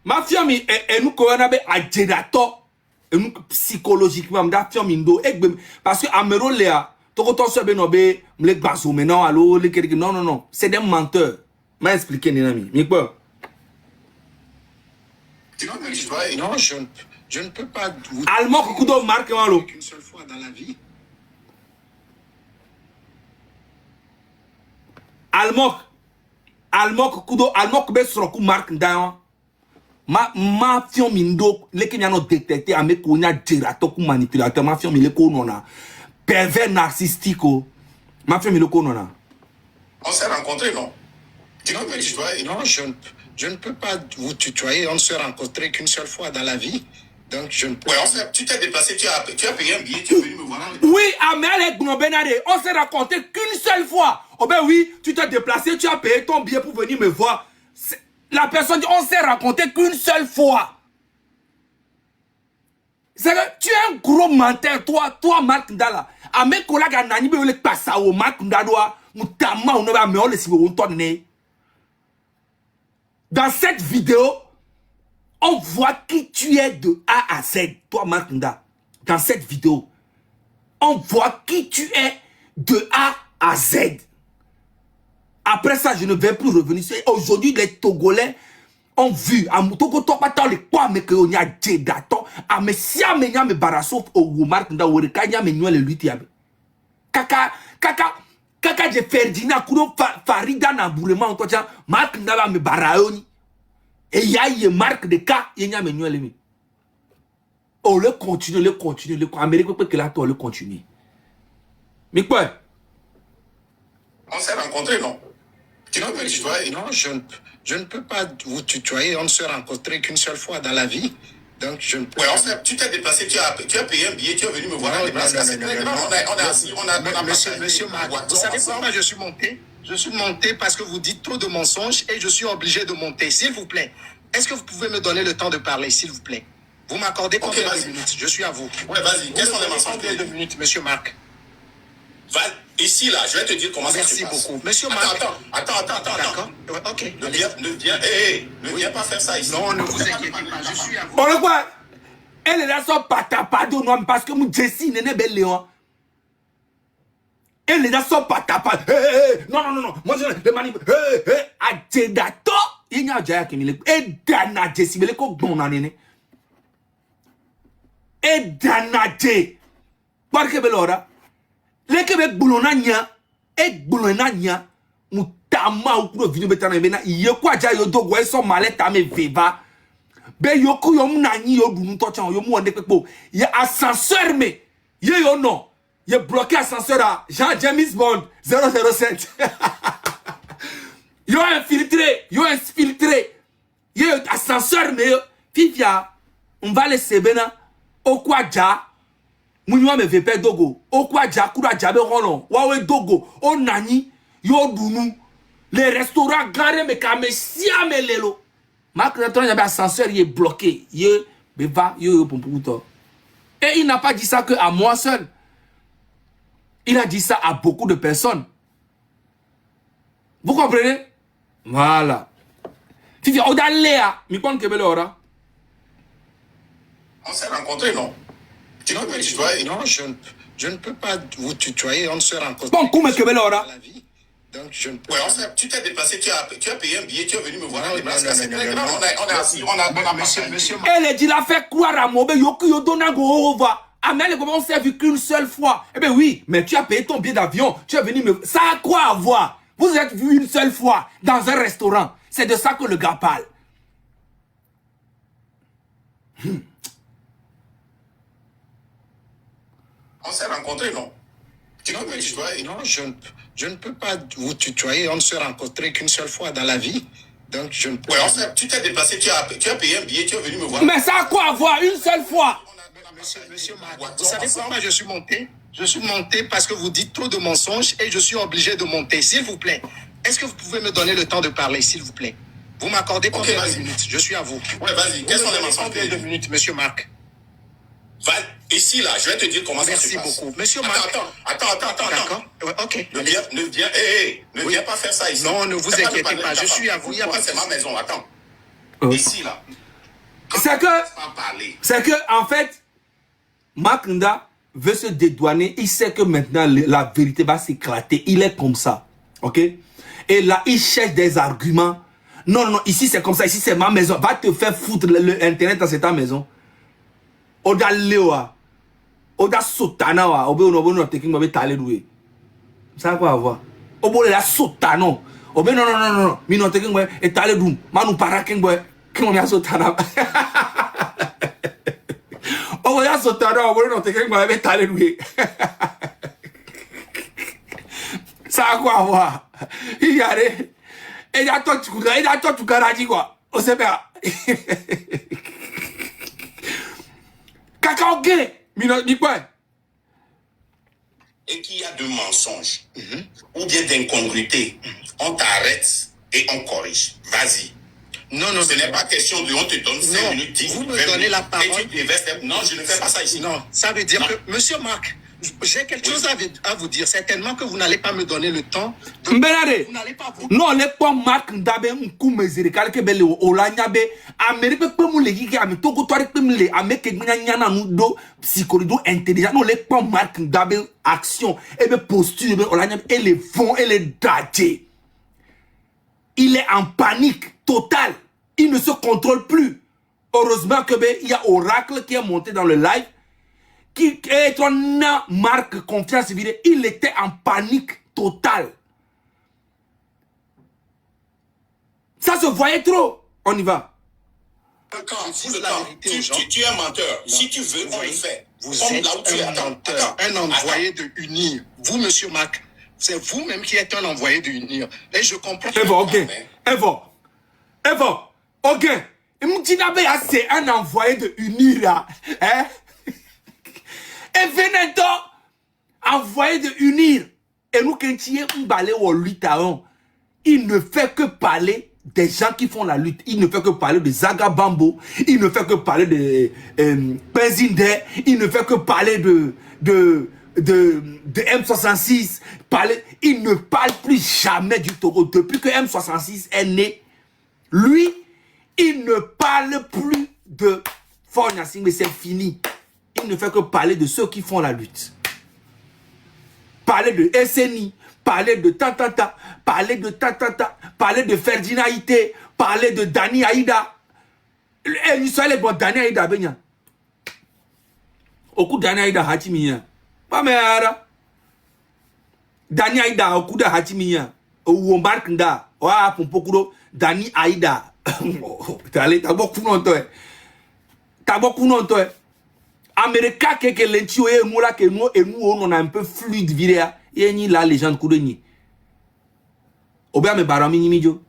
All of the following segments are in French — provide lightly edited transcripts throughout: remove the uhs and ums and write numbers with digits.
Ma fille et nous qu'on a à Jedato et nous psychologiquement da fille mindo parce que Amero Léa to to so be no be me gbaso maintenant allo le quelque non c'est des menteurs m'a expliqué Ninami mi quoi non je ne peux pas Allemand kudo marque malo qu'une seule fois dans la vie. Allemand kudo allemand be soro ku marque dan ma fion mindo le ke nyano détecter ame ko nya Jedato ku manipulateur ma fion mi le ko nona pervers narcissique ma fion mi le ko nona. On s'est rencontrés, non? Tu peux me tutoyer? Non, je ne peux pas vous tutoyer. On ne s'est rencontrés qu'une seule fois dans la vie. Donc, je ne peux pas. Tu t'es déplacé, tu as payé un billet, tu es venu me voir. Oui, Amel Benade, on s'est rencontrés qu'une seule fois. Oh ben oui, tu t'es déplacé, tu as payé ton billet pour venir me voir. La personne dit, on s'est rencontrés qu'une seule fois. C'est que tu es un gros menteur, toi, Marc Ndala. Amel Kolaga Nani, be le passa au Marc Ndadoa. Dans cette vidéo, on voit qui tu es de A à Z, toi Marc Nda. Dans cette vidéo, on voit qui tu es de A à Z. Après ça, je ne vais plus revenir. Aujourd'hui, les Togolais ont vu. Kaka je Ferdinand Kuro Farida na bourement en toi Marc Ndaba me baraoni et ya y marque de cas yenya me nyole mi oh le continue Amérique peut que là toi le continue mais quoi on s'est rencontrés non tu peux me tutoyer non je ne peux pas vous tutoyer on ne s'est rencontrés qu'une seule fois dans la vie. Donc, je ne peux pas. Tu t'es déplacé, tu as payé un billet, tu es venu me voir. Monsieur Marc, vous savez pourquoi je suis monté? Je suis monté parce que vous dites trop de mensonges et je suis obligé de monter. S'il vous plaît, est-ce que vous pouvez me donner le temps de parler, s'il vous plaît? Vous m'accordez combien de minutes? Je suis à vous. Ouais, vas-y. Quels sont les mensonges? Combien de minutes, monsieur Marc? Ici, là, je vais te dire comment ça se passe. Merci beaucoup. Monsieur Marc. Attends. D'accord. Ok. Ne viens pas faire ça ici. Non, ne vous inquiétez pas, je suis à vous. On le voit. Elle est là sans patapado, non, parce que mon Jessie n'est pas belle, Léon. Elle est là sans patapado. Non. Moi, je le manipule. À Jedato, il y a déjà qui me l'a. Et Dana Jessie, mais le coq bon, non, et Dana Jessie. Parce que Belora. Lekebe boulonanya et boulonanya mutama ukuro video betana bena yekwa ja yo dogo eso maleta me veva be yoku yo mnanyi yo dunu to chan yo mu onde pepo ya ascenseur me ye yo no ye bloqué ascenseur à Jean James Bond 007 yo infiltré ye ascenseur me fifia on va laisser bena okwaja Mounio me vepe dogo. Okwa jakura jabe rono. Wawe dogo. O nani. Yo dunu. Les restaurants garés me kame siame lelo. Marc Nathan y avait ascenseur, il est bloqué. Ye beva yo pomputo. Et il n'a pas dit ça que à moi seul. Il a dit ça à beaucoup de personnes. Vous comprenez? Voilà. Fifi Odaléa. Mi kon kebele ora. On s'est rencontrés, non? Tu peux me tutoyer? Non, je ne peux pas vous tutoyer. On ne se rencontre pas. Bon, comment que belle heure? Donc, je ne peux pas. Tu t'es déplacé, tu as payé un billet, tu es venu me voir. Monsieur. Elle dit, la fait croire à moi, yo donna go over. Amel, comment on s'est vu qu'une seule fois? Eh bien, oui, mais tu as payé ton billet d'avion, tu es venu me. Ça a quoi à voir? Vous êtes vu une seule fois dans un restaurant. C'est de ça que le gars parle. On s'est rencontrés, non? Tu peux me tutoyer? Non, je ne peux pas vous tutoyer. On ne s'est rencontrés qu'une seule fois dans la vie. Donc, je ne peux pas. Tu t'es déplacé, tu as payé un billet, tu es venu me voir. Mais ça a quoi à voir une seule fois? Monsieur Marc, vous savez pourquoi je suis monté? Je suis monté parce que vous dites trop de mensonges et je suis obligé de monter. S'il vous plaît, est-ce que vous pouvez me donner le temps de parler, s'il vous plaît? Vous m'accordez combien de minutes? Je suis à vous. Ouais, vas-y. Quels sont les mensonges? Combien de minutes, monsieur Marc? Ici, là, je vais te dire comment ça se passe. Merci beaucoup. Monsieur Marc. Attends. D'accord. Ouais, ok. Ne viens pas faire ça ici. Non, ne vous inquiétez pas. Je suis à vous. C'est ma maison. Attends. Ici, là. C'est que, en fait, Mark Nda veut se dédouaner. Il sait que maintenant, la vérité va s'éclater. Il est comme ça. OK? Et là, il cherche des arguments. Non, non, ici c'est comme ça. Ici c'est ma maison. Va te faire foutre l'internet dans ta maison. Oda lewa. Oda sotana wa. Obe no teking mobe tale doué. Ça quoi avoir? Obo la sotano. Obe non non non non. Mi no teking mobe et tale dou. Manu paraking boy. Kimo mi sotana. Obo ya sotana. Obo no teking mobe tale doué. Ça quoi avoir? Il y a des il a toi tu garage quoi. On sait pas. Cacao gay. Mi quoi? Et qu'il y a de mensonges ou bien d'incongruités, on t'arrête et on corrige. Vas-y. Non, non, ce n'est pas question de on te donne 5 minutes, 10 vous minutes. me donnez la parole. Et tu investis. Non, je ne fais pas ça ici. Non, ça veut dire que, monsieur Marc, j'ai quelque chose à vous dire. Certainement que vous n'allez pas me donner le temps. Vous n'allez pas vous. Non, les pas Marc Ndabe Nkoumezere kalke bele Olanyabe Amérique peut me les qui a mis Togo toi peut me les Amérique nyana nous do psychologue intelligent. Non, les pas Marc Ndabe action et be posture be Olanyabe et les fonds et les dates. Il est en panique totale. Il ne se contrôle plus. Heureusement que il y a Oracle qui est monté dans le live. Qui est un marque confiance vidéo, il était en panique totale. Ça se voyait trop. On y va. Tu es un menteur. Si tu veux, on le fait. Vous êtes un menteur, un envoyé de UNIR. Vous, monsieur Mac, c'est vous-même qui êtes un envoyé de UNIR. Et je comprends. Eva, ok. Mtinabe, c'est un envoyé de UNIR. Hein? Et Veneto, envoyé de unir. Et nous, quand il est au lutaron, il ne fait que parler des gens qui font la lutte. Il ne fait que parler de Zaga Bambo. Il ne fait que parler de Penzinde. Il ne fait que parler de M66. Il ne parle plus jamais du Togo. Depuis que M66 est né, lui, il ne parle plus de Fort Nassing, mais c'est fini. Il ne fait que parler de ceux qui font la lutte. Parler de SNI, parler de Tantata, parler de Tantata, parler de Ferdinand Ité, parler de Dani Aïda. Il soit les bons Dani Aïda, Benya. Au coup Dani Aïda, Hatimiya. Pas mère. Dani Aïda, au coup de Hatimiya. Ou on marque nda. Ouah, Pompokuro, Dani Aïda. T'as beaucoup longtemps. T'as beaucoup longtemps. Américain que l'entio et moi là que nous et nous on a un peu fluide vidéo et ni la légende coudeni. Obia me barami ni mijo.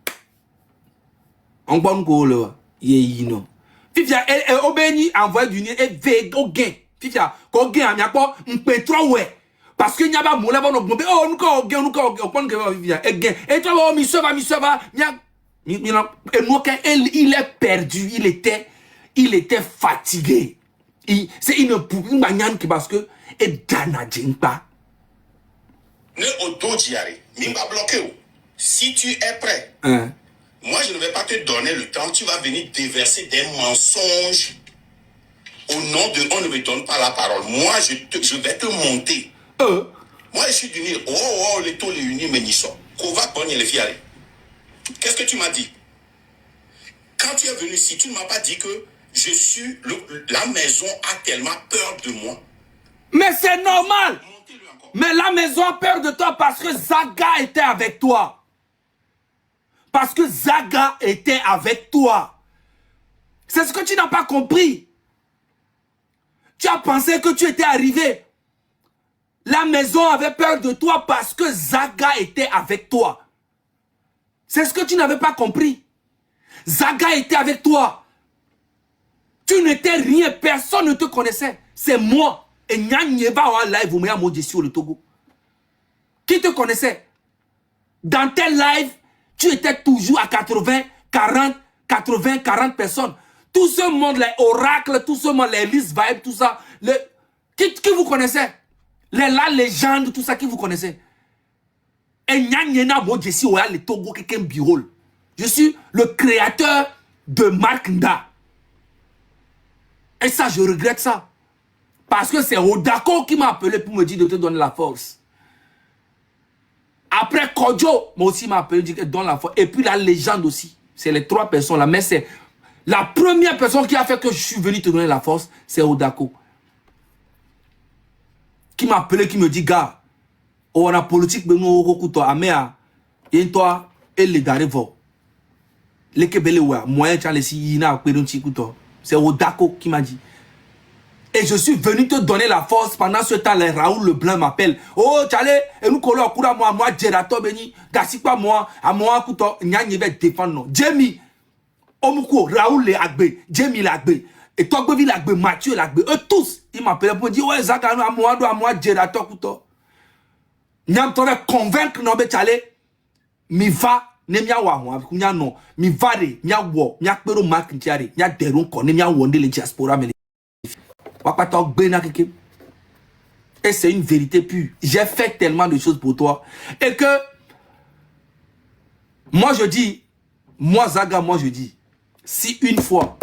On bon ko le ye non. Fifia obeni envoyé du et ve au gain. Fifia ko gain amia po mpe trop ouais. Parce que n'y a pas moula bon bombe oh nous ko gain on pon que fifia et gain. Et toi mi ça va et moi il est perdu, il était fatigué. C'est une manière qui parce que et Dana Djimpa. Ne auto diarrhée, mimba bloqué. Si tu es prêt, moi je ne vais pas te donner le temps. Tu vas venir déverser des mensonges au nom de on ne me donne pas la parole. Moi je vais te monter. Moi je suis du Nil. Oh les taux les unis mais n'y sont. Kova bonne les fiaré. Qu'est-ce que tu m'as dit? Quand tu es venu ici, tu ne m'as pas dit que la maison a tellement peur de moi. Mais c'est normal. Mais la maison a peur de toi parce que Zaga était avec toi. Parce que Zaga était avec toi. C'est ce que tu n'as pas compris. Tu as pensé que tu étais arrivé. La maison avait peur de toi parce que Zaga était avec toi. C'est ce que tu n'avais pas compris. Zaga était avec toi. Tu n'étais rien, personne ne te connaissait. C'est moi. Et Nyanyeba wa live ou Mea Modji sur le Togo. Qui te connaissait? Dans tes lives, tu étais toujours à 80, 40 personnes. Tout ce monde, les oracles, tout ce monde, les Elise Vibe, tout ça. Qui vous connaissait? La légende, tout ça, qui vous connaissait? Et Nyanyena Modji sur le Togo, quelqu'un birol. Je suis le créateur de Mark Nda. Et ça, je regrette ça. Parce que c'est Odako qui m'a appelé pour me dire de te donner la force. Après Kodjo, moi aussi m'a appelé, dit que donne la force. Et puis la légende aussi. C'est les 3 personnes là. Mais c'est la première personne qui a fait que je suis venu te donner la force, c'est Odako. Qui m'a appelé, qui me dit, gars, on a politique, mais nous, on a amea, et toi, et les d'arrivo. Les Kebelewa, moyen, c'est Odako qui m'a dit. Et je suis venu te donner la force. Pendant ce temps, les Raoul Leblanc m'appelle. Oh, Tchale, et nous collons à moi, Djerato Beni, Gassikwa, moi, à moi, Kouto, Nyanye va défendre, non. Jamie, Omuko, Raoul le Agbe, Jamie l'Agbe, et Togbevi l'Agbe, Mathieu l'Agbe, eux tous, ils m'appellent pour me dire, ouais, Zaka, à moi, Djerato, Kouto. Nyam t'en convaincre, non, mais Tchale, mi va, ne mia wa moi, mia non, mi va de, mia wo, mia pero mark ntiare, mia deron ko, ne mia wonde le diaspora, mais et c'est une vérité pure. J'ai fait tellement de choses pour toi. Et que, moi je dis, moi Zaga, moi je dis, si une fois,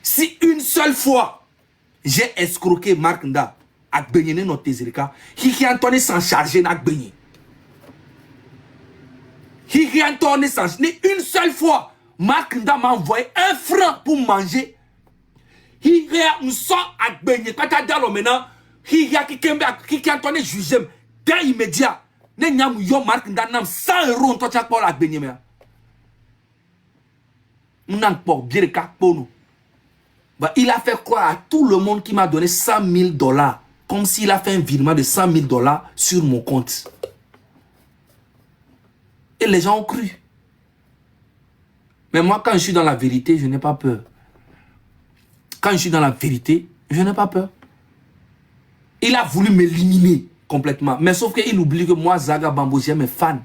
si une seule fois, j'ai escroqué Mark Nda, à Benyene notre Tezerika, Hiki Antoine s'en charger n'a Benye. Hiki Antoine s'en charger, une seule fois. Mark Nda m'a envoyé 1 franc pour manger. Il y a un sang à baigner. Quand tu as dans le maintenant, il y a qui Antoine jugé. Dès immédiat, ne n'y a pas Mark Nda 100 euros en touchant pour la baigner. Il a fait croire à tout le monde qui m'a donné $100 000, comme s'il a fait un virement de $100 000 sur mon compte. Et les gens ont cru. Mais moi, quand je suis dans la vérité, je n'ai pas peur. Quand je suis dans la vérité, je n'ai pas peur. Il a voulu m'éliminer complètement. Mais sauf qu'il oublie que moi, Zaga Bambo, j'ai mes fans.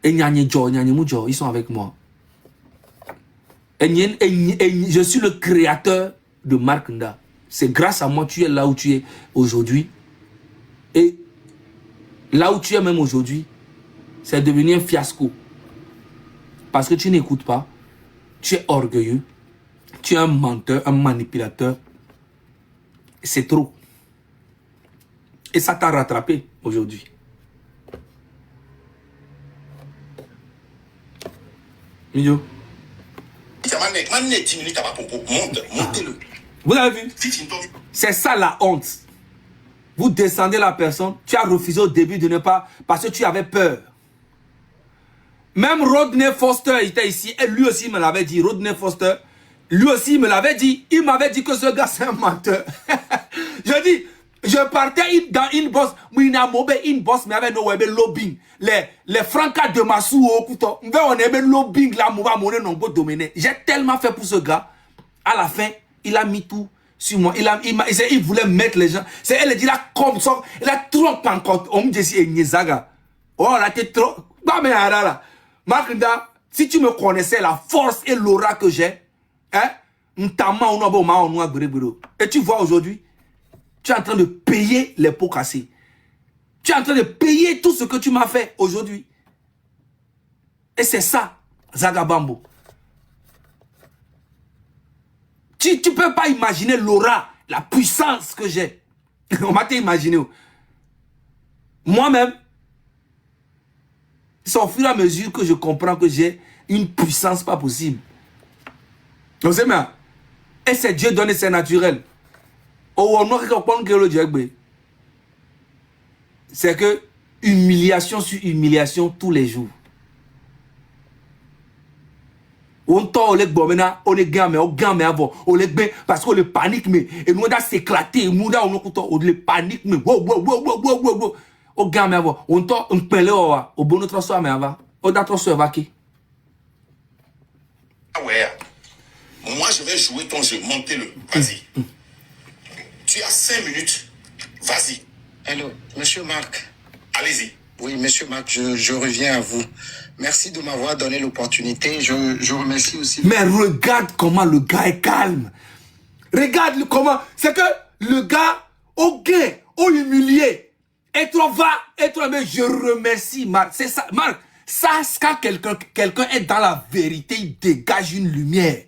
Et Nyanye Jo, Nyanye Moujo, ils sont avec moi. Et je suis le créateur de Mark Nda. C'est grâce à moi que tu es là où tu es aujourd'hui. Et là où tu es même aujourd'hui, c'est devenu un fiasco. Parce que tu n'écoutes pas, tu es orgueilleux, tu es un menteur, un manipulateur. C'est trop. Et ça t'a rattrapé aujourd'hui. Mignon. Vous avez vu? C'est ça la honte. Vous descendez la personne, tu as refusé au début de ne pas, parce que tu avais peur. Même Rodney Foster était ici, et lui aussi me l'avait dit. Rodney Foster, lui aussi me l'avait dit. Il m'avait dit que ce gars c'est un menteur. Je dis, je partais dans une boss, mais il a mobile une boss, mais avec nos web lobbying. Les francas de Massou au couteau, on avait lobbying là, j'ai tellement fait pour ce gars. À la fin, il a mis tout sur moi. Il voulait mettre les gens. C'est elle dit là comme ça, il a trop pancarte. On me dit Nyezaga. Oh là t'es trop. Bah mais là. Mark Nda, si tu me connaissais la force et l'aura que j'ai, hein, et tu vois aujourd'hui, tu es en train de payer les pots cassés. Tu es en train de payer tout ce que tu m'as fait aujourd'hui. Et c'est ça, Zaga Bambo. Tu ne peux pas imaginer l'aura, la puissance que j'ai. On m'a imaginé. Moi-même, c'est au fur et à mesure que je comprends que j'ai une puissance pas possible. Et c'est Dieu donné, c'est naturel. C'est que humiliation sur humiliation tous les jours. On est gamme, parce qu'on le panique, mais et nous on a s'éclater, nous on le panique, mais au gamme avant, on peut au bon autre soir, mais avant, au d'autre soir, vaquer. Ah ouais, moi je vais jouer ton jeu, montez-le, vas-y. Tu as 5 minutes, vas-y. Hello, monsieur Marc. Allez-y. Oui, monsieur Marc, je reviens à vous. Merci de m'avoir donné l'opportunité. Je remercie aussi. Mais regarde comment le gars est calme. Regarde comment. C'est que le gars, au gain, au humilié. Et toi va, et toi, mais je remercie Marc. C'est ça, Marc. Ça, quand quelqu'un est dans la vérité, il dégage une lumière.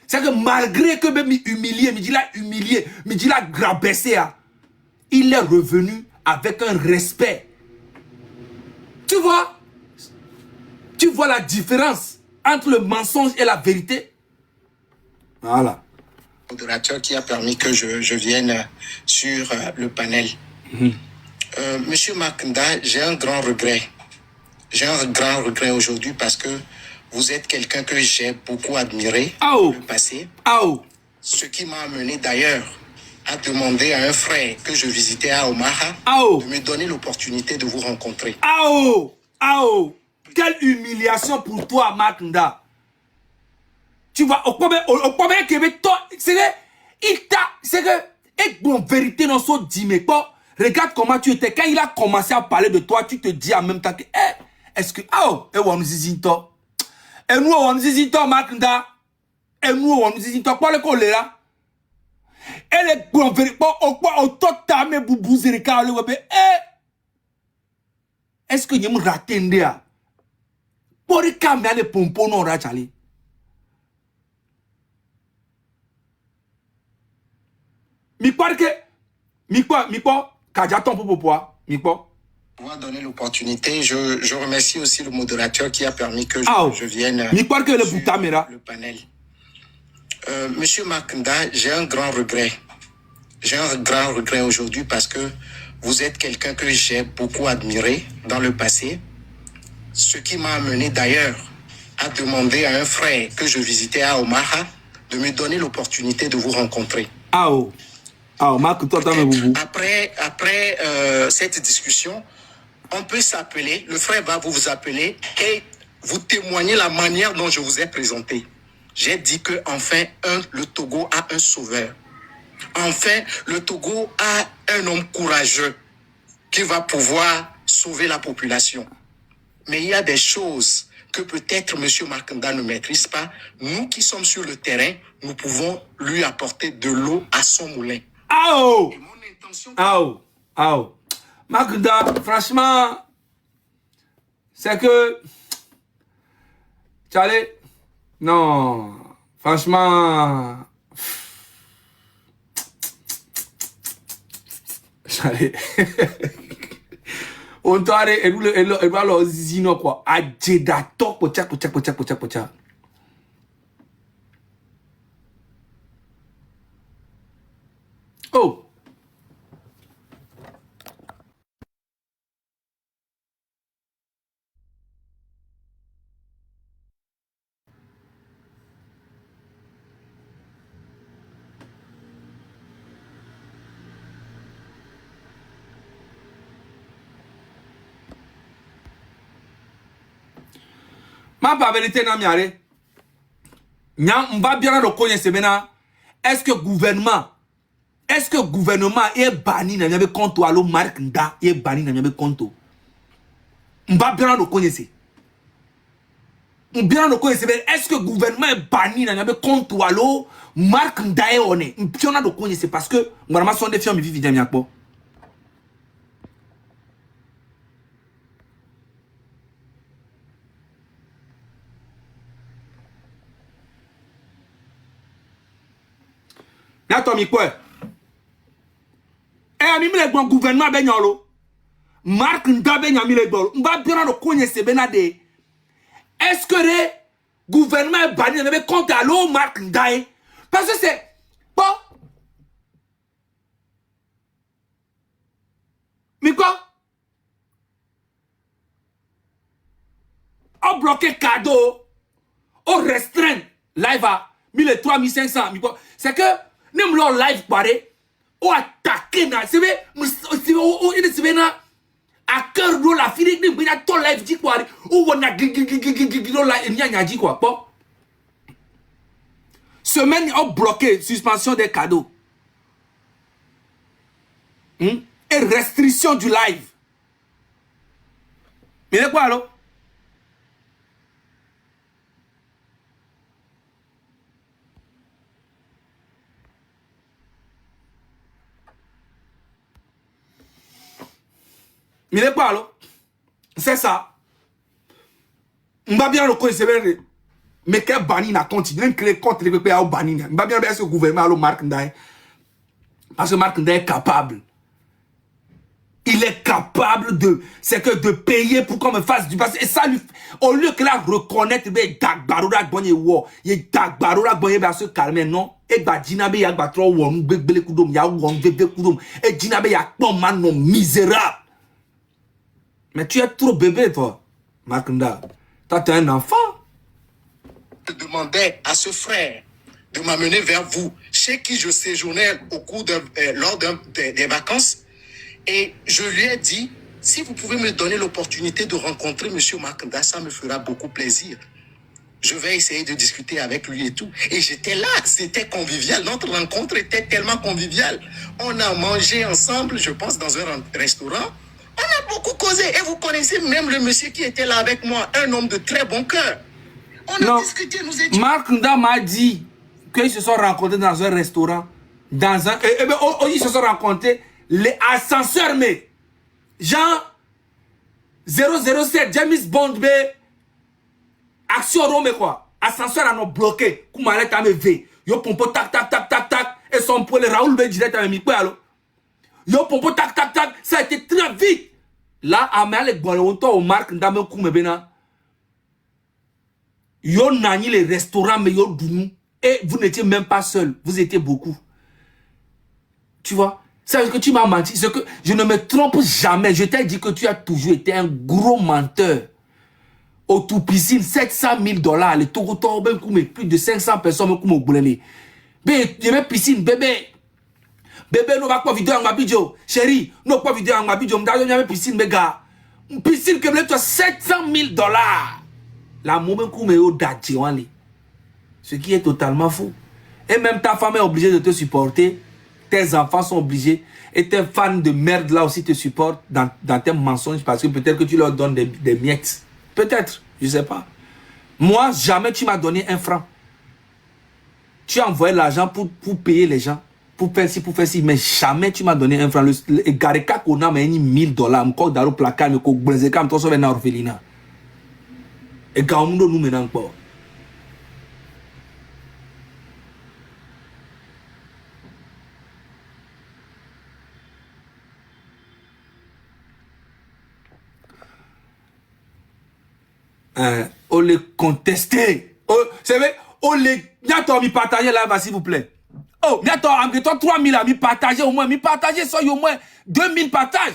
C'est que malgré que même humilié, me dit là humilié, me dit là rabaissé, il est revenu avec un respect. Tu vois la différence entre le mensonge et la vérité? Voilà. Modérateur qui a permis que je vienne sur le panel. Monsieur Makunda, j'ai un grand regret. J'ai un grand regret aujourd'hui parce que vous êtes quelqu'un que j'ai beaucoup admiré dans le passé. Ce qui m'a amené d'ailleurs à demander à un frère que je visitais à Omaha de me donner l'opportunité de vous rencontrer. Quelle humiliation pour toi, Makunda. Tu vois, c'est que, et bon, vérité, non, so dit, mais quoi, regarde comment tu étais. Quand il a commencé à parler de toi, tu te dis en même temps que, est-ce que, on nous dit, et nous, on nous dit, Makunda, et nous, on nous dit, quoi, le colère là? Et les bons vérités, au total, mais boubou, zérika, le web, est-ce que vous raté un dia? Pour les caméras, les pompons, non, rachali. Pour donner l'opportunité, je remercie aussi le modérateur qui a permis que je vienne sur le panel. Monsieur Makunda, j'ai un grand regret. J'ai un grand regret aujourd'hui parce que vous êtes quelqu'un que j'ai beaucoup admiré dans le passé. Ce qui m'a amené d'ailleurs à demander à un frère que je visitais à Omaha de me donner l'opportunité de vous rencontrer. Après cette discussion, on peut s'appeler, le frère va vous appeler et vous témoigner la manière dont je vous ai présenté. J'ai dit que enfin, le Togo a un sauveur. Enfin, le Togo a un homme courageux qui va pouvoir sauver la population. Mais il y a des choses que peut-être M. Makunda ne maîtrise pas. Nous qui sommes sur le terrain, nous pouvons lui apporter de l'eau à son moulin. Et mon intention... Makunda, franchement, c'est que... Charlie, non, franchement... Charlie... On t'a arrêté, elle va leur zino quoi. Adjeda top, pocha. Oh! Ma vérité n'a miaré. On va bien le connaître maintenant. Est-ce que gouvernement est banni dans le compte à l'eau Marc Nda est banni dans le compte. On va bien le connaître. Est-ce que gouvernement est banni dans le compte à l'eau Marc Nda est on est. On a le connaître parce que moi sont des films vivent bien quoi. N'atomi quoi? Ami le bon gouvernement ben yolo. Marc Nda ben yami le bol. On va bien le connaître benade. Est-ce que le gouvernement est banni dans le compte à l'eau Marc Nda? Parce que c'est bon. Mais quoi? On bloqué cadeau. On restreint live à 1300, 1500. C'est que même leur live paré. On attaqué na. C'est vrai. À cœur de la fille. Il y a ton live dit quoi. Ou on a dit quoi. Bon. Semaine on bloqué. Suspension des cadeaux. Et restriction du live. Mais c'est quoi alors? Mais c'est quoi alors? C'est ça. M'a bien reconnaître, mais quel banni n'a continué, créer contre les PPA au banni. M'a bien ce gouvernement, le Mark Ndaye. Parce que Mark Ndaye est capable. Il est capable de, c'est que de payer pour qu'on me fasse du passé. Et ça lui, au lieu que là reconnaître, ben, Dagbaroura bonye wo, ye Dagbaroura bonye ben se calmer, non? Et bah, Dinabe ya batro won, bele koudom, ya won, bebe koudom. Et Dinabe ya pon man non misérable. Mais tu es trop bébé, toi, Mark Ndaye. Toi, t'es un enfant. Je demandais à ce frère de m'amener vers vous, chez qui je séjournais au cours lors des vacances. Et je lui ai dit, si vous pouvez me donner l'opportunité de rencontrer M. Mark Ndaye, ça me fera beaucoup plaisir. Je vais essayer de discuter avec lui et tout. Et j'étais là, c'était convivial. Notre rencontre était tellement conviviale. On a mangé ensemble, je pense, dans un restaurant. On a beaucoup causé. Et vous connaissez même le monsieur qui était là avec moi, un homme de très bon cœur. On a discuté, nous étions... Mark Ndaye m'a dit qu'ils se sont rencontrés dans un restaurant. Dans un... ils se sont rencontrés, les ascenseurs, mais... Jean 007, James Bond, mais... Action Rome, quoi. Ascenseur à nous bloqué. Koumalet à me ve. Yo pompo tac, tac, tac, tac, tac. Et son pour le Raoul be direct à me quoi, alors. Yo pompo tac, tac, tac. Ça a été très vite. Là, à me aller bon, au Mark Ndaye koume bena. Yo nani les restaurants, mais yo dounou. Et vous n'étiez même pas seul. Vous étiez beaucoup. Tu vois? C'est ce que tu m'as menti. C'est que je ne me trompe jamais. Je t'ai dit que tu as toujours été un gros menteur. Au tout piscine, 700 000 $. Les Togoto, ben, plus de 500 personnes, me au boulé. Ben, il y a piscine, bébé. Bébé, nous va pas vidéo en ma bidjo. Chérie, nous pas vidéo en ma bidjo. M'd'a donné une piscine, mes gars. Une piscine que me toi 700 000 $. La moment où me au dadji, ce qui est totalement faux. Et même ta femme est obligée de te supporter. Tes enfants sont obligés. Et tes fans de merde là aussi te supportent dans tes mensonges parce que peut-être que tu leur donnes des miettes. Peut-être, je ne sais pas. Moi, jamais tu m'as donné un franc. Tu as envoyé l'argent pour payer les gens. Pour faire ci, mais jamais tu m'as donné un franc. Le gareka qu'on a mis 1000 $. Encore dans le placard, mais qu'on brise comme toi, ça va orphelinat. Et Gaumundo nous maintenant pas. On les contester. C'est vrai, on les... Bientôt, mi partager là-bas, s'il vous plaît. Oh, bientôt, en 3000 amis partager au moins, mi partager ça, au moins 2000 partages.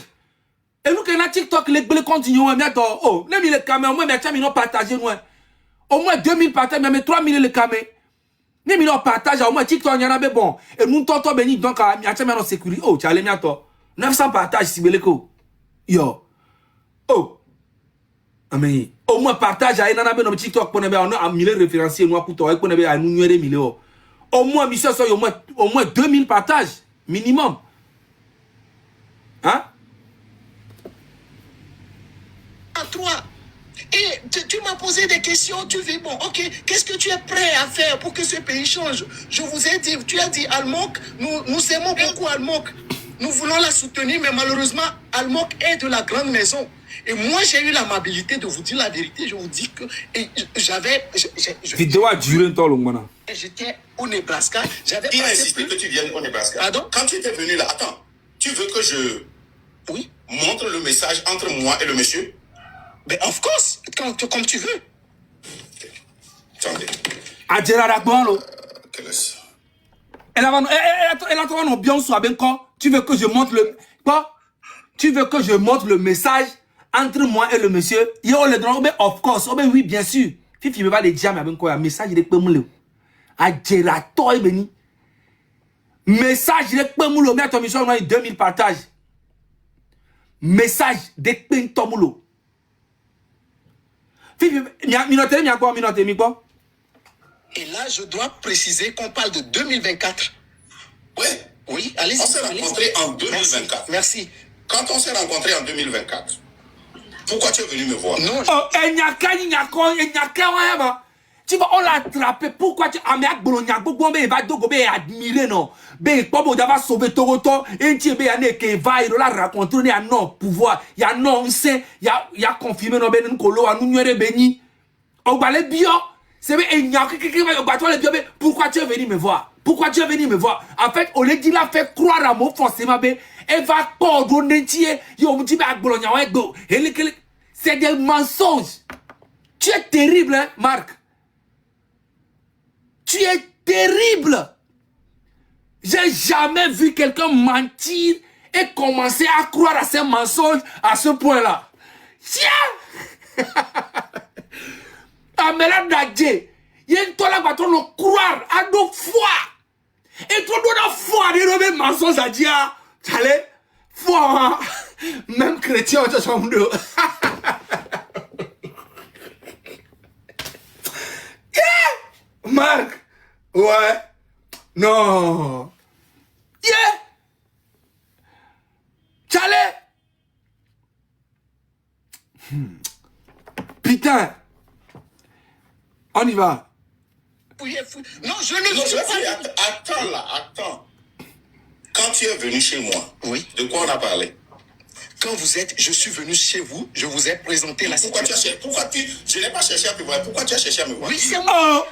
Et nous, quand on a TikTok, les continuons, bientôt, oh, les 1000 caméras, au moins, mais tiens, nous partager, nous. Au moins 2000 partages, mais 3000 les caméras. Les 1000 partages, au moins TikTok, il y en a, mais bon. Et nous, tonton, béni, donc, il y a tiens, sécurité. Oh, tu as les bientôt. 900 partages, si vous voulez, yo. Oh. Amen. Au moins partage à un TikTok pour un millier référenciés nous pour toi pour un million. Au moins mission ça au moins 2000 partages minimum. Hein? À toi. Et tu m'as posé des questions, tu dis bon, OK, qu'est-ce que tu es prêt à faire pour que ce pays change? Je vous ai dit, tu as dit Almok, nous aimons beaucoup Almok. Nous voulons la soutenir, mais malheureusement, Almok est de la grande maison. Et moi, j'ai eu l'amabilité de vous dire la vérité. Je vous dis que j'avais... Vidéo a duré un temps long. J'étais au Nebraska. Il a insisté que tu viennes au Nebraska. Pardon? Quand tu étais venu là, attends, tu veux que je montre le message entre moi et le monsieur? Ben, of course, comme tu veux. Attendez. Elle a trouvé bien soit bien quand tu veux que je montre le... Quoi? Tu veux que je montre le message entre moi et le monsieur? Yo, le droit, of course. Oh, ben oui, bien sûr. Fifi, me va les dire, mais ben quoi, message, il est pas moulé. A Gerato, beni. Message, il est pas moulé. Mais à ton mission, on a eu 2000 partages. Message, de Pinto moulé. Fifi, minoté, mi quoi? Et là, je dois préciser qu'on parle de 2024. Ouais. Oui, allez-y. On s'est rencontrés en 2024. Merci. Quand on s'est rencontrés en 2024, pourquoi tu es venu me voir? Non. Oh, tu vois, on l'a attrapé. Pourquoi tu as mis à Bologna? Pourquoi il va dogober admirer, non? Ben, comment on va sauver Toronto? Et tu es qui va, il a raconté, il y a non pouvoir, il y a non, il y a confirmé, non, ben, Nkolo, à nous, béni. Au balai bio, c'est pourquoi tu es venu me voir? Pourquoi tu es venu me voir? En fait, on dit la fait croire à moi forcément, elle va coordonner, c'est des mensonges. Tu es terrible, hein, Marc. Tu es terrible. J'ai jamais vu quelqu'un mentir et commencer à croire à ces mensonges à ce point-là. Tiens! Amela Dadje, il y a une toile à battre le croire à nos foi. Et toi, nous avons foi de nos mensonges à dire. Allez, foi, même chrétien, on se semble de. Marc, ouais, non, yeah, Tchale, putain, on y va. Non, je ne suis pas... Attends là, attends. Quand tu es venu chez moi, oui, de quoi on a parlé? Quand je suis venu chez vous, je vous ai présenté la situation. Je n'ai pas cherché à te voir. Pourquoi tu as cherché à me voir? Oui, c'est moi.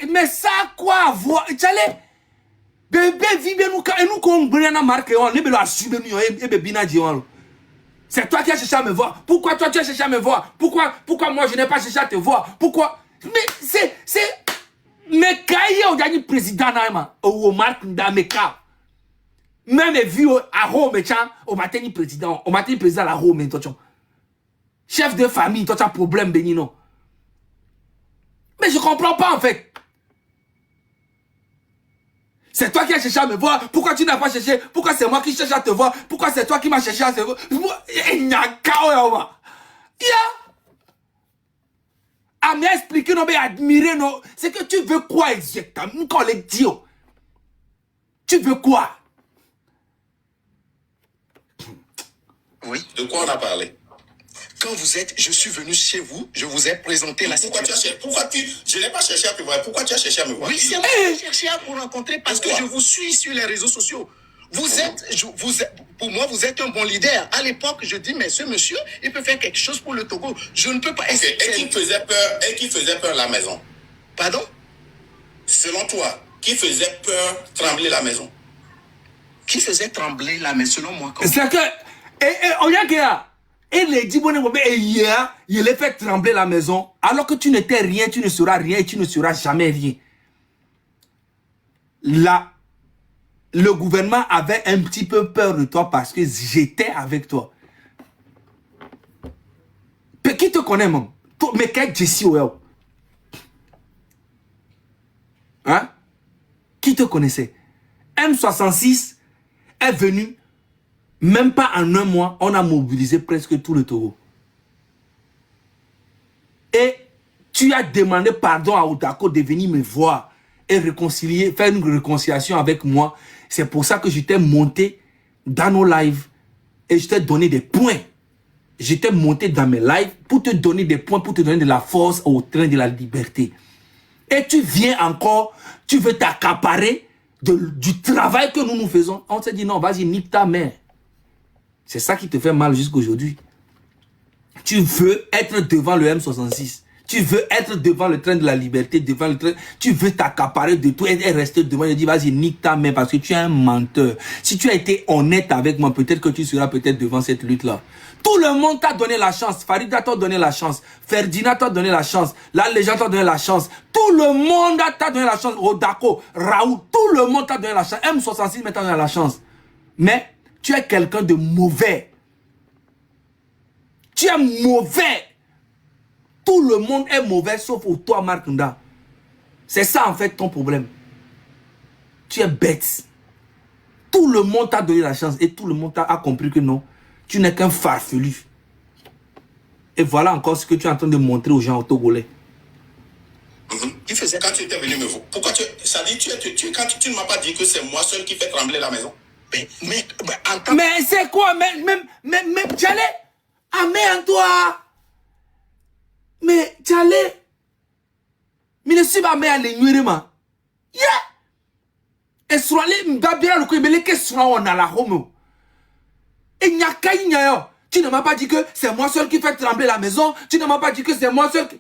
Mais ça a quoi à voir? Tchale, bébé, vive nous, et nous, qu'on brûle marque, on est bien assumé, et bébé, c'est toi qui as cherché à me voir. Pourquoi toi tu as cherché à me voir? Pourquoi moi je n'ai pas cherché à te voir? Pourquoi? Mais c'est... Mais quand il y a un président, au Marc Ndameka, même vu à Rome, au matin président, à la Rome, chef de famille, toi tu as problème, Benino. Mais je comprends pas en fait. C'est toi qui as cherché à me voir. Pourquoi tu n'as pas cherché? Pourquoi c'est moi qui cherche à te voir? Pourquoi c'est toi qui m'as cherché à te voir? Il n'y a qu'à à m'expliquer, non, mais admirer, non. C'est que tu veux quoi exactement? Quand les dit, tu veux quoi? Oui. De quoi on a parlé? Quand je suis venu chez vous, je vous ai présenté la situation. Je n'ai pas cherché à te voir. Pourquoi tu as cherché à me voir? Oui, c'est moi qui ai cherché à vous rencontrer parce que je vous suis sur les réseaux sociaux. Pour moi, vous êtes un bon leader. À l'époque, je dis, mais ce monsieur, il peut faire quelque chose pour le Togo. Je ne peux pas... Et qui faisait peur la maison? Pardon? Selon toi, qui faisait peur trembler la maison? Qui faisait trembler la maison, selon moi? C'est que... on y a que... Et les dit, il les fait trembler la maison, alors que tu n'étais rien, tu ne seras rien et tu ne seras jamais rien. Là, le gouvernement avait un petit peu peur de toi parce que j'étais avec toi. Qui te connaît, même? Mais qu'est-ce que Jessie Well? Hein? Qui te connaissait? M66 est venu, même pas en un mois, on a mobilisé presque tout le Togo. Et tu as demandé pardon à Odako de venir me voir et réconcilier, faire une réconciliation avec moi. C'est pour ça que je t'ai monté dans nos lives et je t'ai donné des points. Je t'ai monté dans mes lives pour te donner des points, pour te donner de la force au train de la liberté. Et tu viens encore, tu veux t'accaparer du travail que nous faisons. On s'est dit non, vas-y, nique ta mère. C'est ça qui te fait mal jusqu'aujourd'hui. Tu veux être devant le M66. Tu veux être devant le train de la liberté, devant le train. Tu veux t'accaparer de tout et rester devant et dire vas-y, nique ta mère parce que tu es un menteur. Si tu as été honnête avec moi, peut-être que tu seras peut-être devant cette lutte-là. Tout le monde t'a donné la chance. Farida t'a donné la chance. Ferdinand t'a donné la chance. La légende t'a donné la chance. Tout le monde t'a donné la chance. Odako, Raoult, tout le monde t'a donné la chance. M66 t'a donné la chance. Mais tu es quelqu'un de mauvais. Tu es mauvais. Tout le monde est mauvais sauf toi, Marc Nda. C'est ça en fait ton problème. Tu es bête. Tout le monde t'a donné la chance et tout le monde a compris que non. Tu n'es qu'un farfelu. Et voilà encore ce que tu es en train de montrer aux gens au Togolais. Qui faisait quand tu étais venu me voir? Pourquoi ça dit quand tu ne m'as pas dit que c'est moi seul qui fait trembler la maison? Mais c'est quoi? Mais j'allais. Amen toi. Mais j'allais. Mais ne suis pas mais à l'ignorement. Yeah. Et sur les mbabira le koibele que sur on a la home. Et n'y a qu'à y. Tu ne m'as pas dit que c'est moi seul qui fait trembler la maison. Tu ne m'as pas dit que c'est moi seul qui...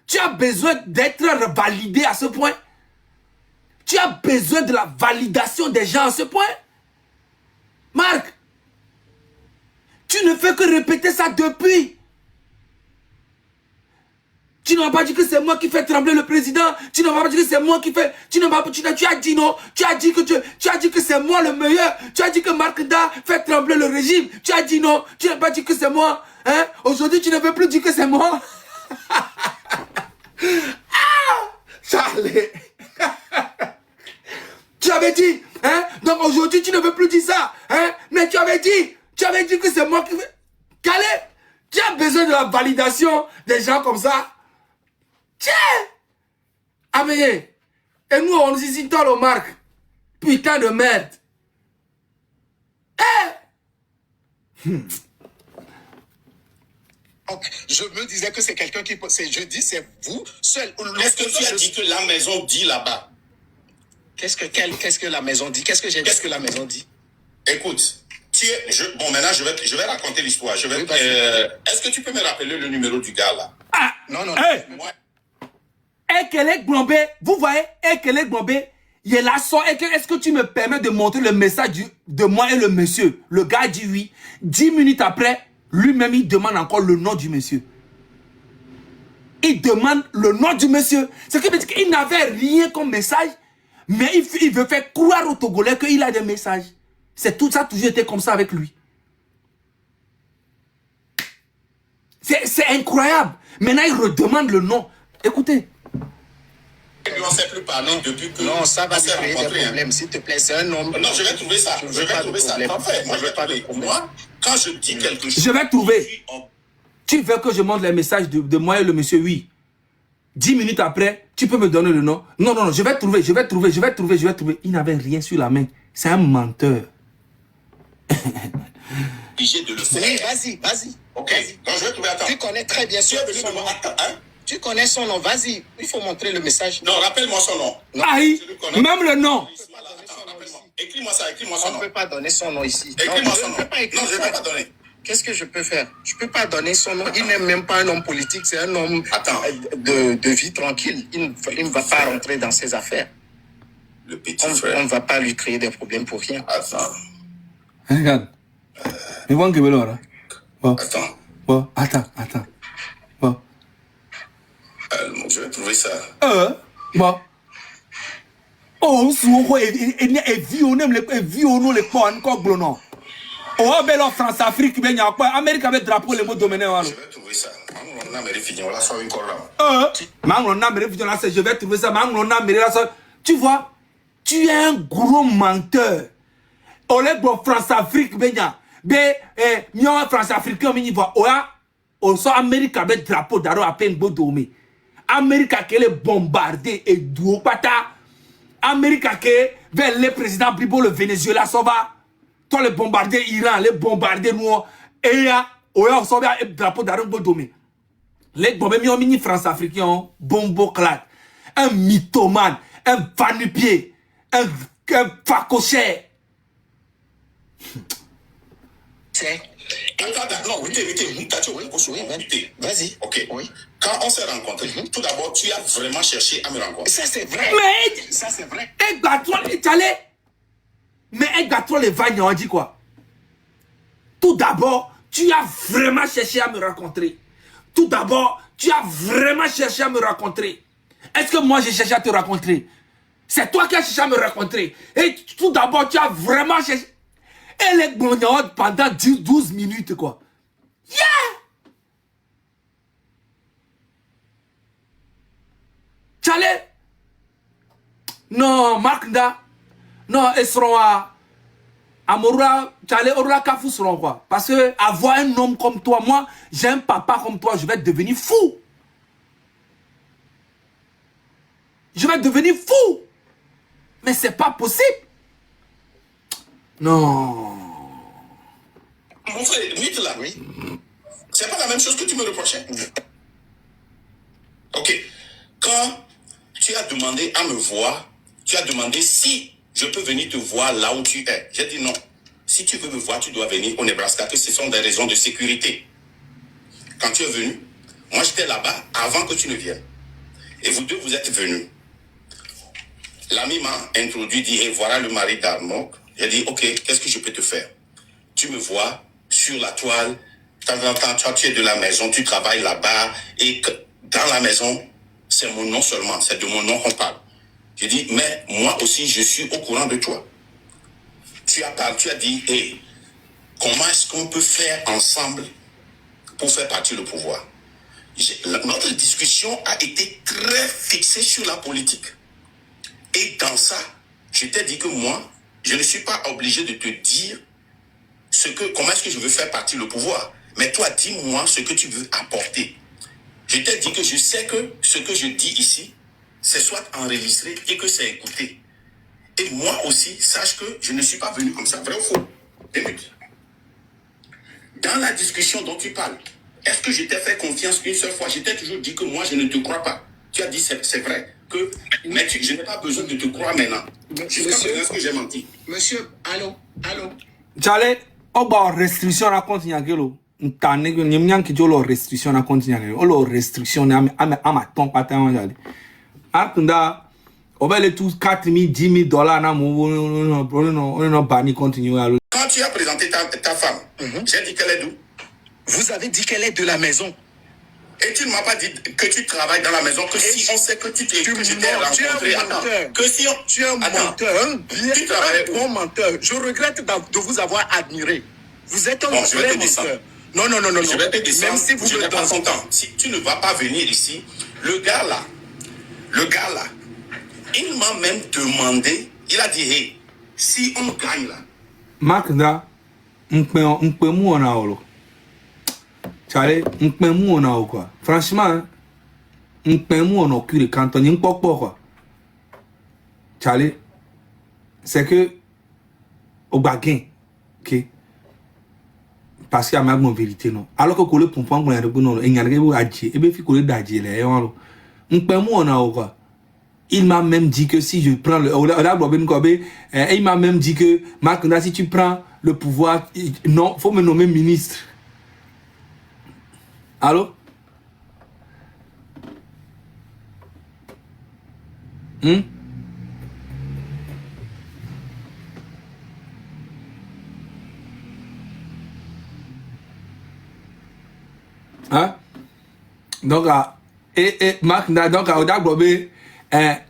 Tu as besoin d'être validé à ce point. Tu as besoin de la validation des gens à ce point. Marc, tu ne fais que répéter ça depuis. Tu n'as pas dit que c'est moi qui fais trembler le président. Tu n'as pas dit que c'est moi qui fais... Tu as dit non. Tu as dit que c'est moi le meilleur. Tu as dit que Marc Da fait trembler le régime. Tu as dit non. Tu n'as pas dit que c'est moi. Hein? Aujourd'hui, tu ne veux plus dire que c'est moi. Charlie. Tu avais dit, hein? Donc aujourd'hui, tu ne veux plus dire ça. Hein? Mais tu avais dit que c'est moi qui... Calé, tu as besoin de la validation des gens comme ça. Tiens! Ah mais, et nous, on dit ici, toi, le Marc. Putain de merde. Donc, je me disais que c'est quelqu'un qui... Je dis, c'est vous seul. Est-ce que tu as dit que la maison dit là-bas? Qu'est-ce que la maison dit? Qu'est-ce que j'ai dit? Qu'est-ce que la maison dit? Écoute, bon, maintenant, je vais raconter l'histoire. Est-ce que tu peux me rappeler le numéro du gars, là? Ah! Non, non, hey. non. Ekelek Blombe, vous voyez, Ekelek Blombe, il est là, est-ce que tu me permets de montrer le message de moi et le monsieur? Le gars dit oui. 10 minutes après, lui-même, il demande encore le nom du monsieur. Il demande le nom du monsieur. Ce qui veut dire qu'il n'avait rien comme message, mais il veut faire croire aux Togolais qu'il a des messages. C'est tout ça, toujours été comme ça avec lui. C'est incroyable. Maintenant, il redemande le nom. Écoutez. On ne sait plus parler depuis que... Non, ça va créer des problèmes, s'il te plaît. C'est un homme... Non, je vais trouver ça. Je vais trouver ça. Parfait. Moi, je vais trouver. Moi, quand je dis quelque chose... Je vais trouver. Tu veux que je montre les messages de moi et le monsieur? Oui. 10 minutes après, tu peux me donner le nom? Non, non, non, je vais trouver. Il n'avait rien sur la main. C'est un menteur. Obligé de le faire. Oui, vas-y. Ok. Donc, je vais trouver. Attends. Tu connais très bien son nom. Tu connais son nom, vas-y. Il faut montrer le message. Non, rappelle-moi son nom. Aïe, même le nom. Écris-moi ça, écris-moi son nom. On ne peut pas donner son nom ici. Écris-moi son nom. Non, je ne vais pas donner. Qu'est-ce que je peux faire? Je ne peux pas donner son nom. Il n'est même pas un homme politique, c'est un homme de vie tranquille. Il ne va pas rentrer dans ses affaires. Le petit frère. On ne va pas lui créer des problèmes pour rien. Attends. Regarde. Mais bon, Attends. Bon, attends. Bon. Je vais trouver ça. Bon. Oh, souvent, et violons les points encore blonds. Oh, ben là, France-Afrique, ben, il y a quoi? Amérique avec drapeau, les mots dominés. Je vais trouver ça. Je vais trouver ça. Tu vois, tu es un gros menteur. Oh, les bon France-Afrique, ben, mieux France-Africain, mais il va. Oh, so Amérique avec drapeau d'aro à peine beau domé. Amérique qui est bombardé et d'où pata. Amérique qui est vers le président Bibo, le Venezuela, ça va. Toi, les bombardés Iran, les bombardés nous, et ya, on s'en va, drapeau d'aro beau domé. Les bombés mini France-Africain, bombo clad. Un mythomane, un vanupier, un facochère. Non, Vas-y. Ok. Oui. Quand on s'est rencontrés, tout d'abord, tu as vraiment cherché à me rencontrer. Ça, c'est vrai. Mais, ça, c'est vrai. Mais les vagnes ont dit quoi? Tout d'abord, tu as vraiment cherché à me rencontrer. Est-ce que moi j'ai cherché à te rencontrer? C'est toi qui as cherché à me rencontrer. Et tout d'abord, tu as vraiment cherché. Et les bonhommes pendant 12 minutes, quoi. Yeah! Tchale? Non, Marc Da. Non, ils seront à Amorula, Tchale, Orula Kafou seront quoi? Parce que avoir un homme comme toi, moi, j'ai un papa comme toi, je vais devenir fou. Mais c'est pas possible. Non. Mon frère, mythe là, oui. C'est pas la même chose que tu me reprochais. Ok. Quand tu as demandé à me voir, tu as demandé si je peux venir te voir là où tu es. J'ai dit non. Si tu veux me voir, tu dois venir au Nebraska, que ce sont des raisons de sécurité. Quand tu es venu, moi j'étais là-bas avant que tu ne viennes. Et vous deux, vous êtes venus. L'ami m'a introduit, dit, hey, voilà le mari d'Armok. J'ai dit, ok, qu'est-ce que je peux te faire? Tu me vois sur la toile, de temps en temps, toi, tu es de la maison, tu travailles là-bas, et que dans la maison, c'est mon nom seulement, c'est de mon nom qu'on parle. J'ai dit, mais moi aussi, je suis au courant de toi. Tu as dit, hey, comment est-ce qu'on peut faire ensemble pour faire partie du pouvoir? Notre discussion a été très fixée sur la politique. Et dans ça, je t'ai dit que moi, je ne suis pas obligé de te dire comment est-ce que je veux faire partie du pouvoir. Mais toi, dis-moi ce que tu veux apporter. Je t'ai dit que je sais que ce que je dis ici, c'est soit enregistré et que c'est écouté. Et moi aussi, sache que je ne suis pas venu comme ça. Vrai ou faux? 2 minutes. Dans la discussion dont tu parles, est-ce que je t'ai fait confiance une seule fois? Je t'ai toujours dit que moi, je ne te crois pas. Tu as dit c'est vrai. Mais je n'ai pas besoin de te croire maintenant. Jusqu'à présent, est-ce que j'ai menti? Monsieur, allô? J'allais, restriction à continuer. Ntane que nyamnyang ki jolo restriction à continuer. Olo restriction ama ton patin jali. Akunda obele tous 4 000 10 000 $ na no bani continuer. Quand tu as présenté ta femme, j'ai dit qu'elle est d'où? Vous avez dit qu'elle est de la maison. Et tu ne m'as pas dit que tu travailles dans la maison, que si on sait que tu t'es rencontré, que si on... Tu es un menteur, un bon menteur. Je regrette de vous avoir admiré. Vous êtes un vrai menteur. Non. Je vais te descendre, même si vous je n'ai pas son temps. Si tu ne vas pas venir ici, le gars là, il m'a même demandé, il a dit, hey, si on gagne là. Makda, m'pe mou on a olo. Chale, m'pe mou on a quoi. Franchement, m'pe mou on a cul quand on y quoi. Chale, c'est que au baguin, ok. Parce qu'il y a même une vérité non. Alors que le pompon on a non, il y a rien à dire. Et bien fi le d'adie là, m'pe mou on a quoi. Il m'a même dit que si je prends il m'a même dit que Makda, si tu prends le pouvoir, non, faut me nommer ministre. Allô? Hein? Donc, Makda, donc,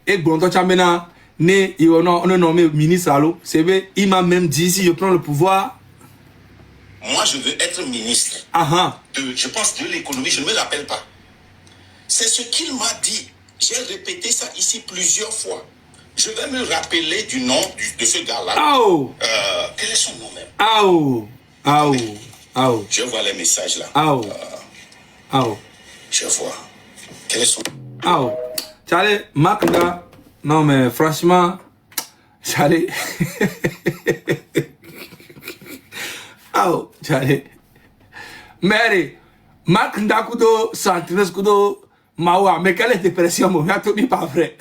et Bronto Chamena, né, il est nommé ministre, allô? C'est vrai, il m'a même dit si je prends le pouvoir. Moi, je veux être ministre. Je pense de l'économie, je ne me rappelle pas. C'est ce qu'il m'a dit. J'ai répété ça ici plusieurs fois. Je vais me rappeler du nom de ce gars-là. Quel est son nom même? Je vois les messages là. Je vois. Quel est son nom? Charlie, Makda, non mais franchement, Charlie. Charlie. Mary, Makda kudo, Santines kudo, Mawa, mais quelle est dépression, mon gars, tout n'est pas vrai.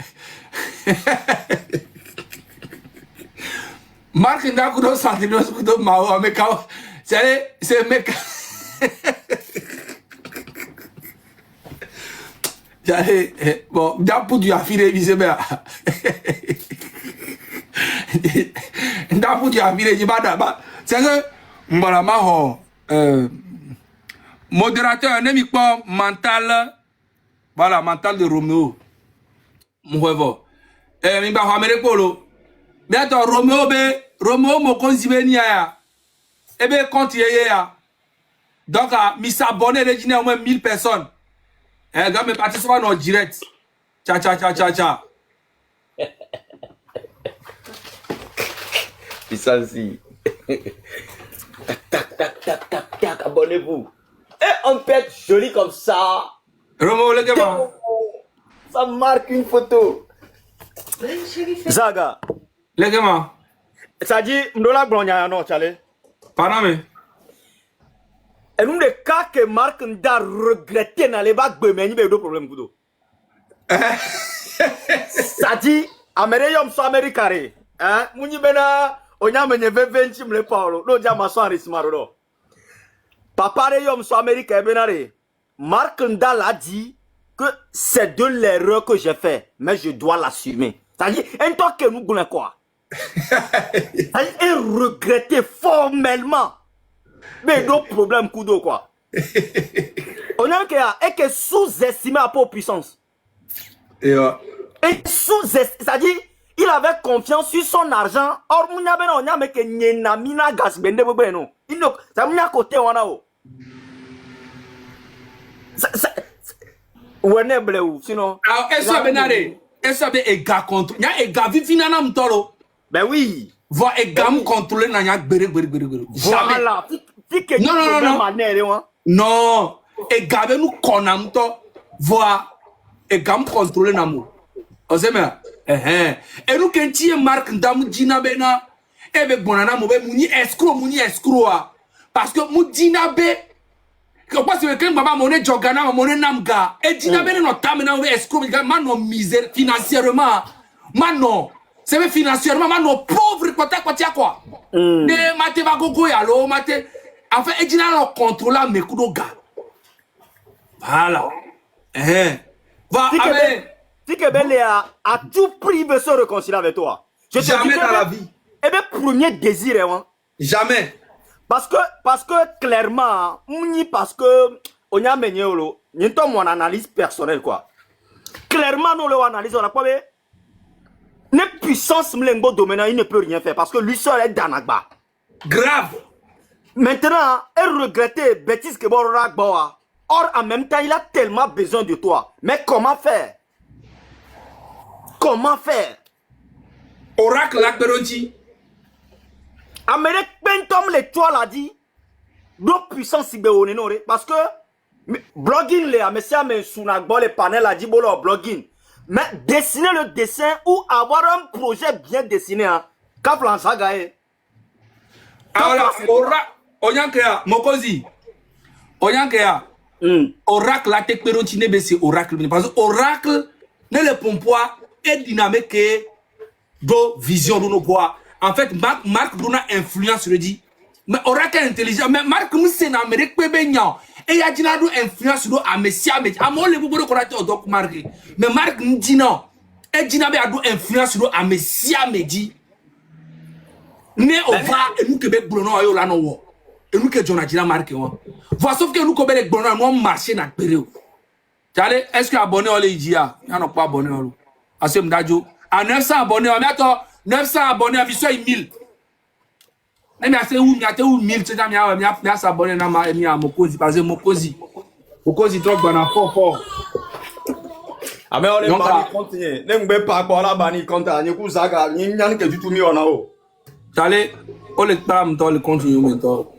Makda kudo, Santines kudo, Mawa, mais quand, c'est mec. Bon, d'après du affilé, il se met. D'après du affilé, il va c'est que, voilà, modérateur, n'est pas mental, voilà, mental de Roméo. Mon revoir. Il va ramener Polo. Bientôt, Roméo, mon consivénia. Eh bien, quand il y a. Donc, il s'abonne, il y a au moins 1000 personnes. Eh, gars, mais participant en direct. Tcha. Ici. Tac, abonnez-vous. Et on peut être joli comme ça. Romo, le gars. Ça marque une photo. Zaga. Le gars. Ça dit, m'dola glonya non, Charlie. Pardon, Et nous, les cas que Marc n'a regretté dans les bacs, mais il y a deux problèmes. Ça dit, Américain, soit américain. Hein? Mouni bena, on a mené 20 le Paulo. L'autre a massé un rismaro. Papa, soit américain, benare. Marc n'a l'a dit que c'est de l'erreur que j'ai fait, mais je dois l'assumer. C'est-à-dire, un temps que nous voulons quoi? Et regretter formellement. Mais d'autres problèmes, coup d'eau, quoi. On a que sous-estimé à pour puissance. Et sous-estimé, c'est-à-dire, il avait confiance sur son argent. Or, on a mis que Nyenamina Gasbende Bobeno. Il ne, ça m'a côté, on a. Où est-ce que sinon? alors, est-ce que Benare, est-ce que les gars contrôlent? Il y a des gars qui finalement m'tolo. Ben oui. Voir les gars me contrôler, n'a rien de jamais. Voilà. Non. Non. Les gars nous connaissent, voir les gars me contrôler n'amour. On sait bien. Et nous quand tu es marque d'amour dina bena, et ben bonana mo ben muni escroc parce que mu dina be parce que quand baba monnaie jogana monnaie namga et dina be no tamena mo escroc mano misère financièrement mano c'est financièrement mano pauvre quoi ne mate ba gogo ya lo mate enfin et dina no contrôler mes coups gars voilà va avec Tikebele a tout prix veut se réconcilier avec toi. Jamais dans la vie. Eh bien, premier désir, hein. Jamais. Parce que clairement, parce que on a mené mon analyse personnelle, quoi. Clairement, nous l'analyse, on a pas vu. Les puissances mlengo domaine, il ne peut rien faire parce que lui seul est Danagba. Grave. Maintenant, elle regrettait bêtise que bon Ragboa. Or, en même temps, il a tellement besoin de toi. Mais comment faire? Comment faire? Oracle Lakberonti. Amérique Pentom les toi l'a dit. D'autres puissances cyberonenore. Parce que blogging les amessieurs mais sunagbo les panels a dit bolo blogging. Mais dessiner le dessin ou avoir un projet bien dessiné hein. Kaplan Sagae. Alors Oracle Onyankea Mokozi. Onyankea. Oracle Lakberonti ne besi Oracle parce que Oracle ne le pompoa et dynamique do vision de nos bois. En fait, Marc Bruna influence le dit. Mais Oracle intelligent. Mais Marc Moussé en Amérique peut bien. Et il y a dit influence de Amessia. Mais à mon le bout de correcteur au doc Marc. Mais Marc nous dit non. Et dit n'a pas influence de Amessia me dit. Mais on va et nous Québec Bruno ayo là non. Et nous que John a dit la Marc. Voilà sauf que nous Québec Bruno nous marcher dans période. Allez, est-ce que abonné au Légia? Il n'y a pas abonné au Assez m'dadjo. À 900 abonnés, mais attends, 900 abonnés, à visio 1000. Mais assez où, mais assez où 1000, c'est jamais bien s'abonner dans ma émission à Mokozi, parce que Mokozi trop dans fort. Ah mais on est pas continuer. Ne m'be pas quoi là bani compta, ni kuzaga, ni nyan que du tout mis en haut. Allez, on le parle le continue maintenant.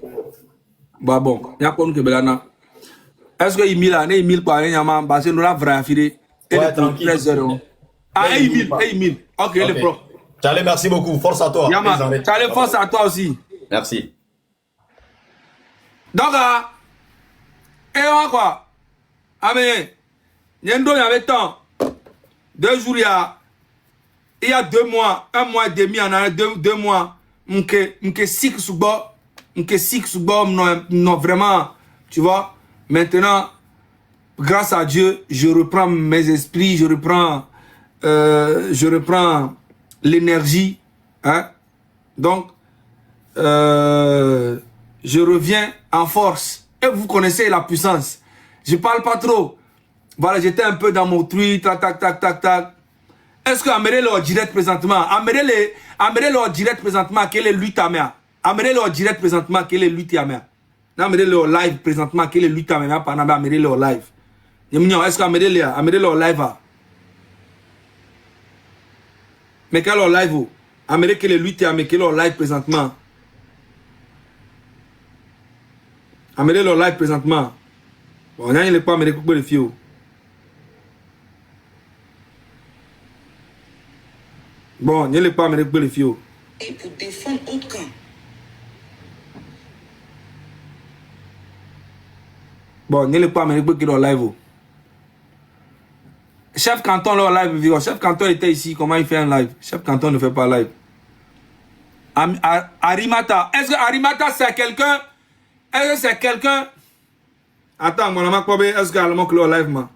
Bah bon, il y a quoi que belana. Est-ce que 1000 années 1000 par an, parce que nous la vraie affirée. Ouais, tranquille. 13 Ah, 1000. Ok, le pro. Charlie, merci beaucoup. Force à toi. Charlie, force à toi aussi. Merci. Donc, et on quoi? Ah, mais, il y avait temps. 2 jours, il y a 2 mois, 1 mois et demi, en a 2 mois. M'ke sik soubo, non, vraiment, tu vois. Maintenant, grâce à Dieu, je reprends mes esprits, je reprends l'énergie, hein. Donc, je reviens en force. Et vous connaissez la puissance. Je parle pas trop. Voilà, j'étais un peu dans mon tweet, tac. Est-ce que Améré le direct présentement? Améré le direct présentement, quelle est lutte à mer? Améré le direct présentement, quelle est lutte à mer? Améré le live présentement, quelle est lutte à mer? Pendant Améré le live. Est-ce qu'Améré le live? Mais quel est le live? Amérique quelle est lutte à mer? Quel est le live présentement? Améré le live présentement. Bon, il n'y a pas Améré pour le fio. Bon, il n'y a pas Amérique pour le fio. Et pour défendre autre camp. Bon, il n'y a pas Amérique pour le live. Chef Canton le live. Chef Canton était ici. Comment il fait un live? Chef Canton ne fait pas live. Arimata. Est-ce que Arimata c'est quelqu'un? Est-ce que c'est quelqu'un? Attends, mon ami, est-ce que le live, man?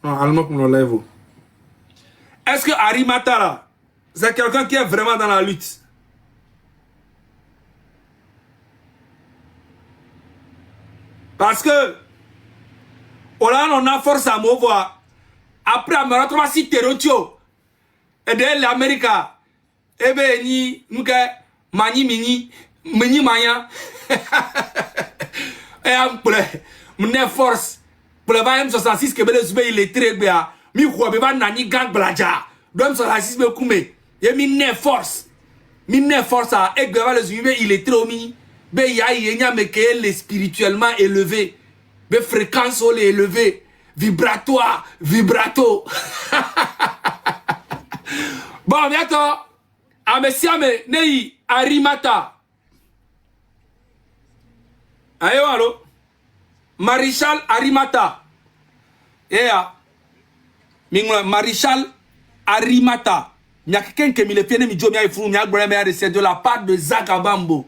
Non, allemand pour le lève. Est-ce que Arimata là, c'est quelqu'un qui est vraiment dans la lutte? Parce que on a force à mouvoir. Après, on a trouvé si terrotio. Et de l'Amérique, eh ben, ni, nous, mani, mini, maya. Et on force. Pour le 66 que il est très bien. Mi quoi, beba nani gang blaja. Dom 66 me kume. Et mi force. Mi force à Egba le zume, il est trop mi. Be ya yenya me que spirituellement élevé. Be fréquence ole élevé. Vibratoire, vibrato. Bon, bientôt. Amesiame nei Arimata. Ayo allo. Maréchal Arimata. Yeah. Mingla Maréchal Arimata. Mia quelqu'un qui me le pied mi jo mi ifru mi agbere me de la part de Zagabambo.